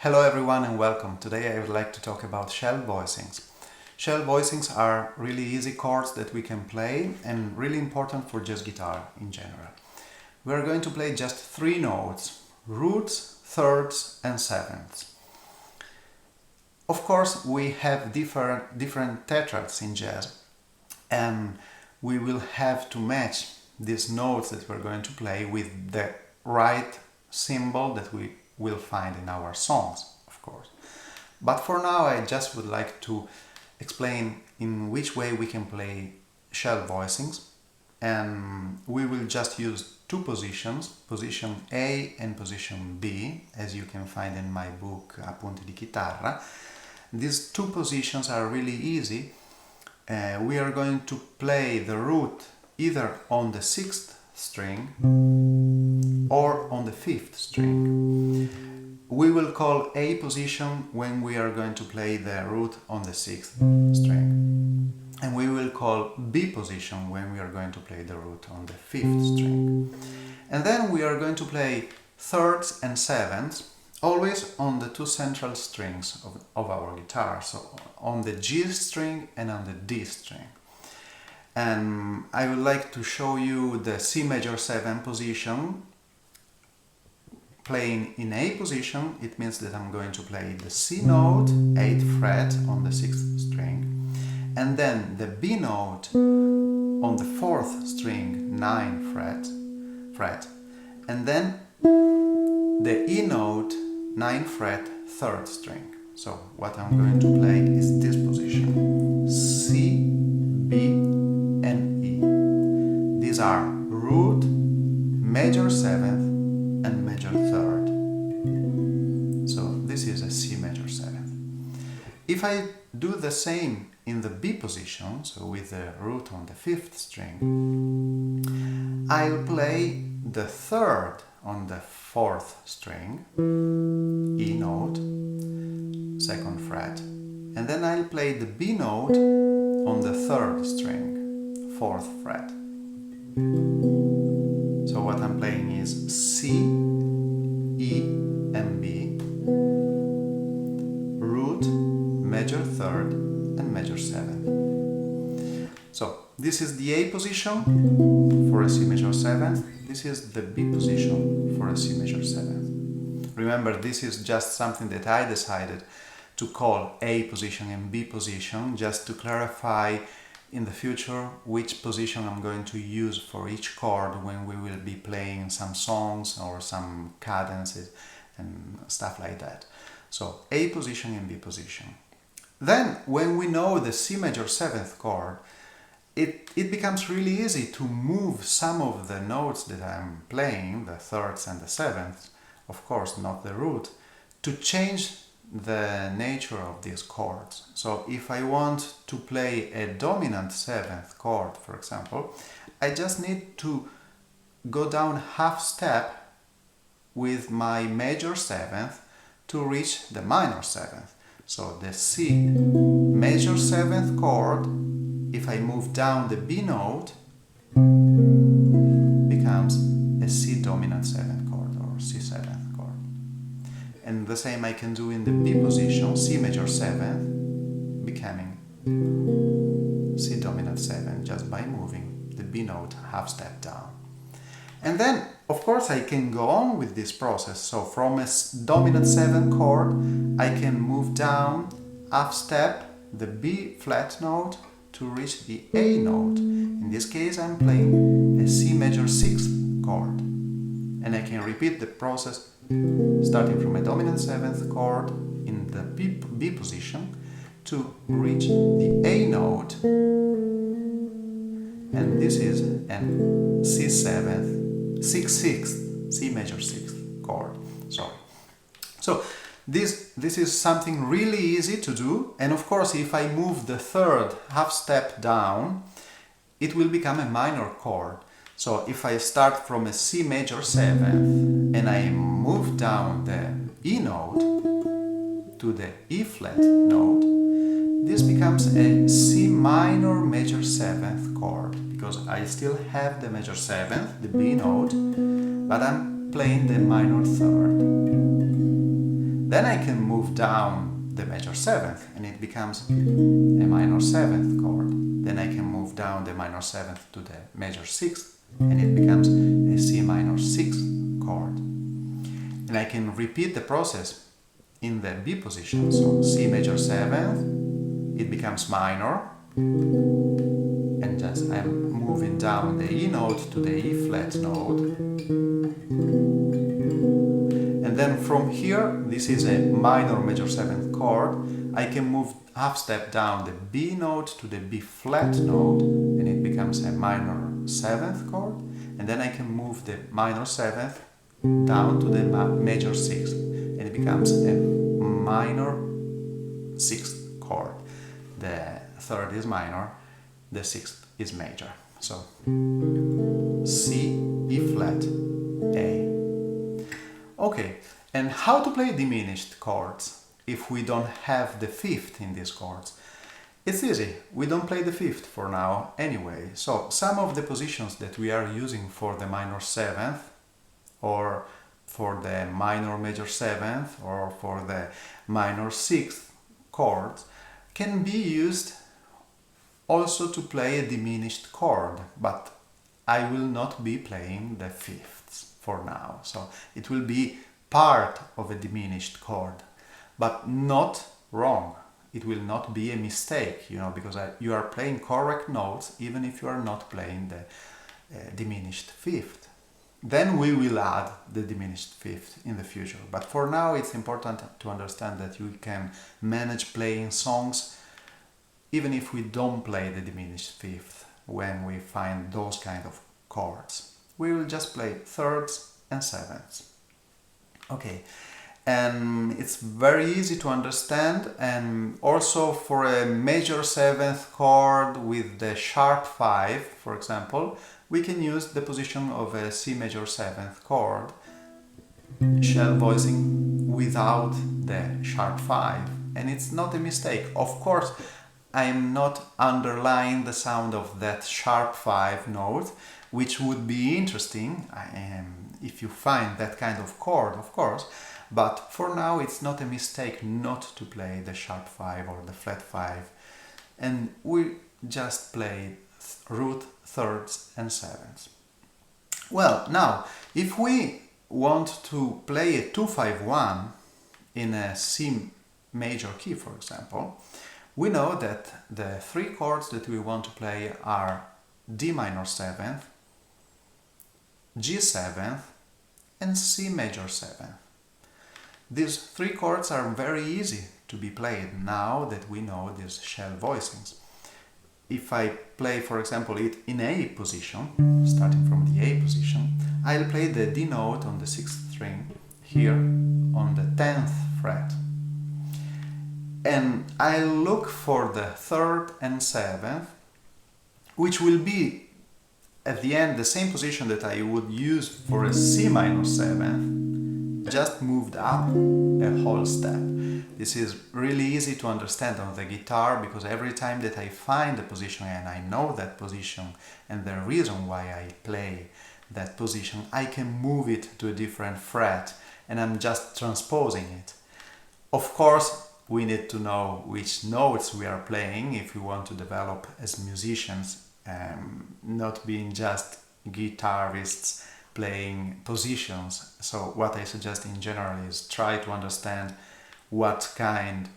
Hello everyone and welcome. Today I would like to talk about shell voicings. Shell voicings are really easy chords that we can play and really important for jazz guitar in general. We are going to play just three notes: roots, thirds and sevenths. Of course we have different tetrads in jazz and we will have to match these notes that we're going to play with the right symbol that we will find in our songs, of course. But for now I just would like to explain in which way we can play shell voicings, and we will just use two positions, position A and position B, as you can find in my book Appunti di Chitarra. These two positions are really easy. We are going to play the root either on the 6th string or on the 5th string. We will call A position when we are going to play the root on the 6th string, and we will call B position when we are going to play the root on the 5th string. And then we are going to play thirds and sevenths always on the two central strings of our guitar, so on the G string and on the D string. And I would like to show you the C major 7 position. Playing in A position, it means that I'm going to play the C note, 8th fret on the 6th string, and then the B note on the 4th string, 9th fret, and then the E note, 9th fret, 3rd string. So what I'm going to play is this position: C, B and E. These are root, major 7th and major 3rd. So this is a C major 7th. If I do the same in the B position, so with the root on the 5th string, I'll play the 3rd on the 4th string, E note, 2nd fret, and then I'll play the B note on the 3rd string, 4th fret. So what I'm playing is C, E and B, root, major 3rd and major 7th. So this is the A position for a C major 7th, this is the B position for a C major 7th. Remember, this is just something that I decided to call A position and B position, just to clarify in the future which position I'm going to use for each chord when we will be playing some songs or some cadences and stuff like that. So A position and B position. Then when we know the C major 7th chord, it becomes really easy to move some of the notes that I'm playing, the thirds and the sevenths, of course not the root, to change the nature of these chords. So if I want to play a dominant 7th chord, for example, I just need to go down half step with my major 7th to reach the minor 7th. So the C major 7th chord, if I move down the B note, becomes a C dominant 7th chord or C 7th chord. And the same I can do in the B position, C major 7th, becoming C dominant 7 just by moving the B note half step down. And then, of course, I can go on with this process. So from a dominant 7 chord, I can move down half step the B flat note to reach the A note. In this case, I'm playing a C major 6th chord. And I can repeat the process starting from a dominant 7th chord in the B position to reach the A note, and this is an C 7th, 6/6, C major 6th chord. Sorry. So this is something really easy to do, and of course if I move the 3rd half step down, it will become a minor chord. So if I start from a C major 7th and I move down the E note to the E flat note, this becomes a C minor major 7th chord, because I still have the major 7th, the B note, but I'm playing the minor 3rd. Then I can move down the major 7th and it becomes a minor 7th chord. Then I can move down the minor 7th to the major 6th and it becomes a C minor 6th chord. And I can repeat the process in the B position. So C major 7th, it becomes minor, and just I'm moving down the E note to the E flat note. And then from here, this is a minor major 7th chord, I can move half step down the B note to the B flat note and it becomes a minor 7th chord, and then I can move the minor 7th down to the major 6th and it becomes a minor 6th chord. The 3rd is minor, the 6th is major. So C, E flat, A. Okay, and how to play diminished chords if we don't have the 5th in these chords? It's easy, we don't play the 5th for now anyway. So some of the positions that we are using for the minor 7th or for the minor major 7th or for the minor 6th chords can be used also to play a diminished chord, but I will not be playing the 5ths for now. So it will be part of a diminished chord, but not wrong. It will not be a mistake, because you are playing correct notes even if you are not playing the diminished 5th. Then we will add the diminished 5th in the future. But for now it's important to understand that you can manage playing songs even if we don't play the diminished 5th when we find those kind of chords. We will just play 3rds and 7ths. Okay, and it's very easy to understand, and also for a major 7th chord with the sharp 5, for example, we can use the position of a C major 7th chord, shell voicing without the sharp 5, and it's not a mistake. Of course, I'm not underlying the sound of that sharp 5 note, which would be interesting if you find that kind of chord, of course, but for now it's not a mistake not to play the sharp 5 or the flat 5, and we just play root 3rds and 7ths. Well, now, if we want to play a 2-5-1 in a C major key, for example, we know that the 3 chords that we want to play are D minor 7th, G 7th, and C major 7th. These 3 chords are very easy to be played now that we know these shell voicings. If I play, for example, it in A position, starting from the A position, I'll play the D note on the 6th string here on the 10th fret. And I'll look for the 3rd and 7th, which will be at the end the same position that I would use for a C minor 7th, just moved up a whole step. This is really easy to understand on the guitar because every time that I find a position and I know that position and the reason why I play that position, I can move it to a different fret and I'm just transposing it. Of course, we need to know which notes we are playing if we want to develop as musicians, not being just guitarists playing positions. So what I suggest in general is try to understand what kind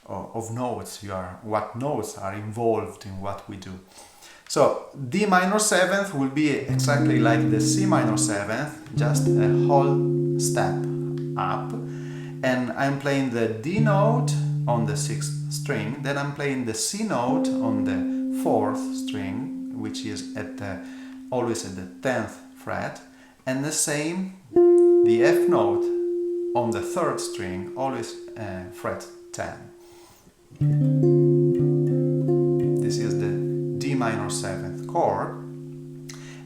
of notes what notes are involved in what we do. So D minor 7th will be exactly like the C minor 7th, just a whole step up, and I'm playing the D note on the 6th string, then I'm playing the C note on the 4th string, which is always at the 10th fret, and the same, the F note on the 3rd string, always fret 10. This is the D minor 7th chord.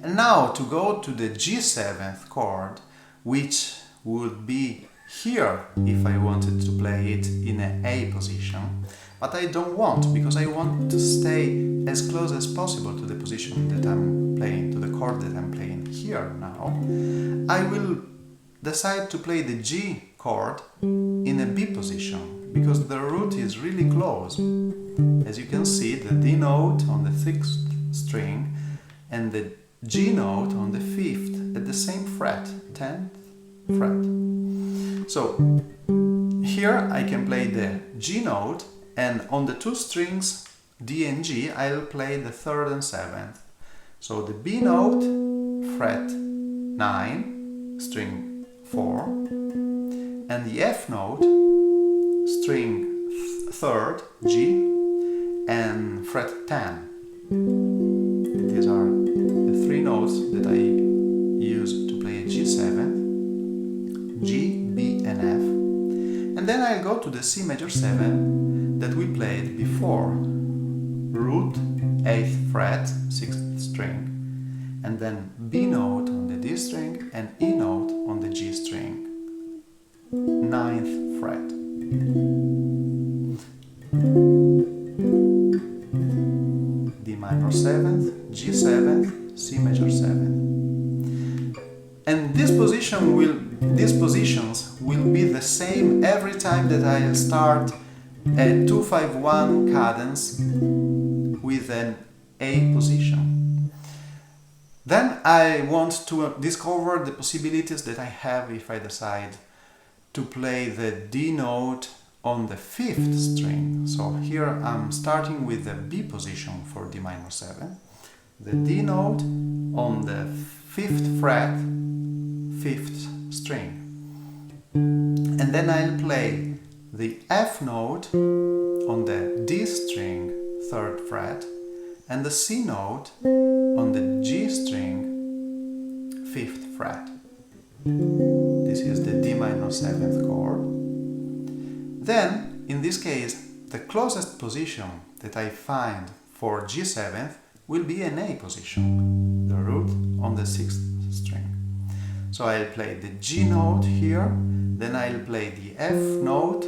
And now to go to the G 7th chord, which would be here if I wanted to play it in an A position, but I don't want, because I want to stay as close as possible to the position that I'm playing, to the chord that I'm playing here now. I will decide to play the G chord in a B position, because the root is really close. As you can see, the D note on the 6th string and the G note on the 5th at the same fret, 10th fret. So here I can play the G note, and on the 2 strings D and G I'll play the 3rd and 7th. So the B note, fret 9, string 4, and the F note, string 3rd, G, and fret 10. These are the 3 notes that I use to play a G7, G, B, and F. And then I'll go to the C major 7 that we played before. Root, 8th fret, 6th string, and then B note on the D string and E note on the G string, 9th fret. D minor 7th, G 7th, C major 7th. And these positions will be the same every time that I start a 2-5-1 cadence with an A position. Then I want to discover the possibilities that I have if I decide to play the D note on the 5th string. So here I'm starting with the B position for D minor 7, the D note on the 5th fret, 5th string, and then I'll play the F note on the D string, 3rd fret, and the C note on the G string, 5th fret. This is the D minor 7th chord. Then, in this case, the closest position that I find for G7th will be an A position, the root on the 6th string. So I'll play the G note here, then I'll play the F note,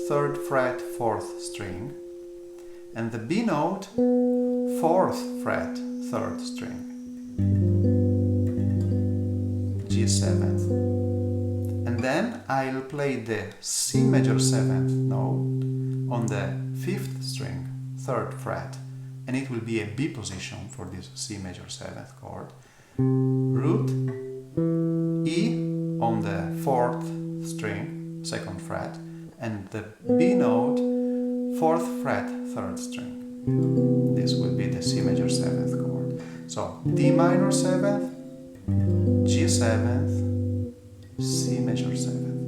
3rd fret, 4th string, and the B note, 4th fret, 3rd string, G7th. And then I'll play the C major 7th note on the 5th string, 3rd fret, and it will be a B position for this C major 7th chord. Root, E on the 4th string, 2nd fret, and the B note, 4th fret, 3rd string. This will be the C major 7th chord. So D minor 7th, G 7th, C major 7th,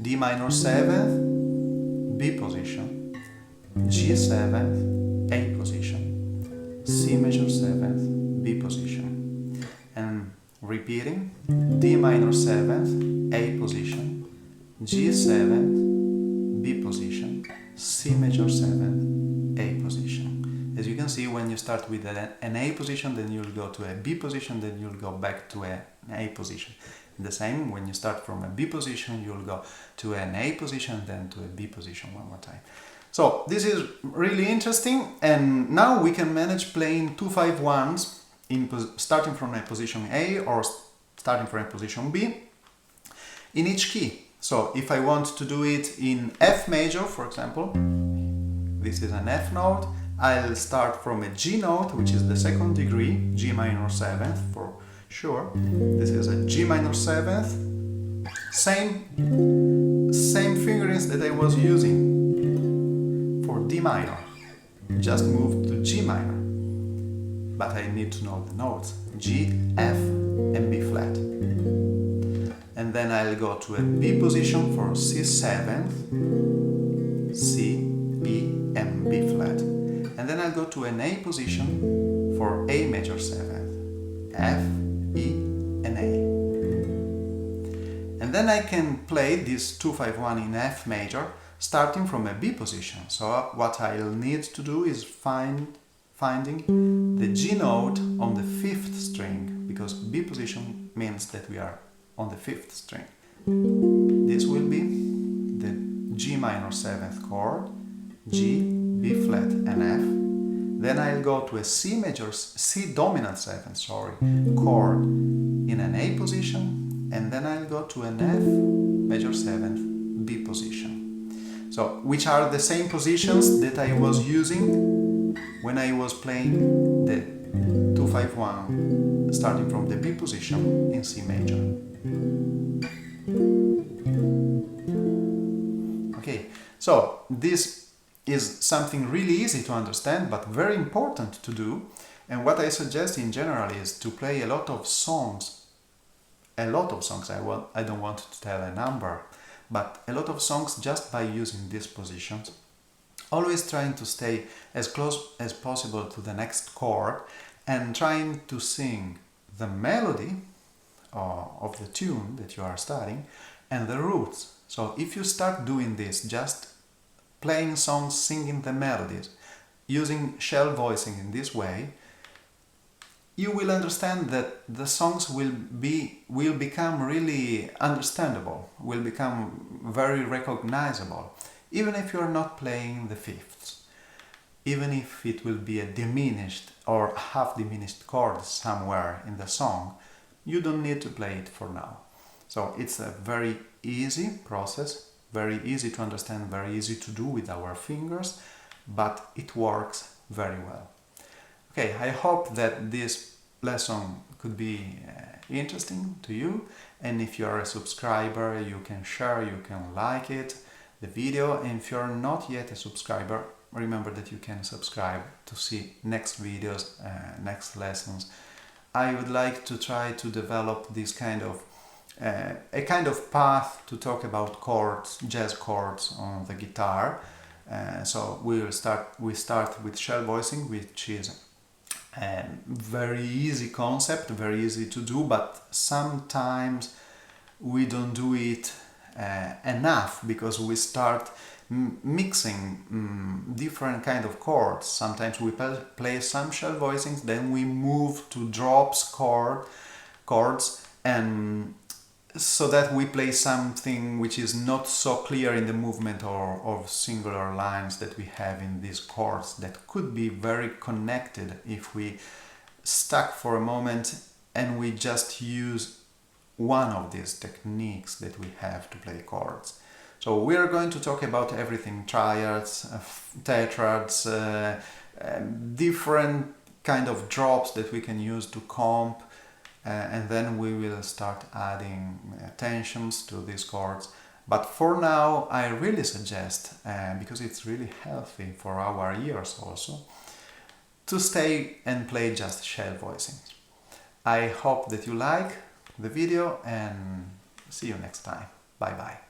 D minor 7th, B position, G 7th, A position, C major 7th, B position, and repeating D minor 7th, A position, G 7th, B position, C major 7th, A position. As you can see, when you start with an A position, then you'll go to a B position, then you'll go back to an A position. The same, when you start from a B position, you'll go to an A position, then to a B position one more time. So this is really interesting, and now we can manage playing 2-5-1s starting from a position A or starting from a position B in each key. So if I want to do it in F major, for example, this is an F note, I'll start from a G note, which is the 2nd degree, G minor 7th for sure. This is a G minor 7th, same fingerings that I was using for D minor, just moved to G minor, but I need to know the notes, G, F and B flat. And then I'll go to a B position for C 7th, C, E and B flat, and then I'll go to an A position for A major 7th, F, E and A. And then I can play this 2-5-1 in F major starting from a B position. So what I'll need to do is finding the G note on the 5th string, because B position means that we are on the 5th string. This will be the G minor 7th chord, G, B flat and F. Then I'll go to a C dominant 7th, chord in an A position, and then I'll go to an F major 7, B position. So, which are the same positions that I was using when I was playing the 2-5-1 starting from the B position in C major. Okay, so this is something really easy to understand but very important to do, and what I suggest in general is to play a lot of songs, I don't want to tell a number, but a lot of songs just by using these positions, always trying to stay as close as possible to the next chord and trying to sing the melody of the tune that you are studying and the roots. So if you start doing this, just playing songs, singing the melodies, using shell voicing in this way, you will understand that the songs will become really understandable, will become very recognizable, even if you are not playing the fifths, even if it will be a diminished or half diminished chord somewhere in the song, you don't need to play it for now. So it's a very easy process, very easy to understand, very easy to do with our fingers, but it works very well. Okay, I hope that this lesson could be interesting to you, and if you are a subscriber, you can share, you can like it, the video, and if you are not yet a subscriber, remember that you can subscribe to see next videos, next lessons. I would like to try to develop this kind of a kind of path to talk about chords, jazz chords on the guitar. So we start with shell voicing, which is a very easy concept, very easy to do, but sometimes we don't do it enough because we start mixing different kind of chords. Sometimes we play some shell voicings, then we move to drops chords, and so that we play something which is not so clear in the movement or of singular lines that we have in these chords that could be very connected if we stuck for a moment and we just use one of these techniques that we have to play chords. So we are going to talk about everything: triads, tetrads, different kind of drops that we can use to comp, and then we will start adding tensions to these chords. But for now, I really suggest, because it's really healthy for our ears also, to stay and play just shell voicings. I hope that you like the video, and see you next time. Bye bye.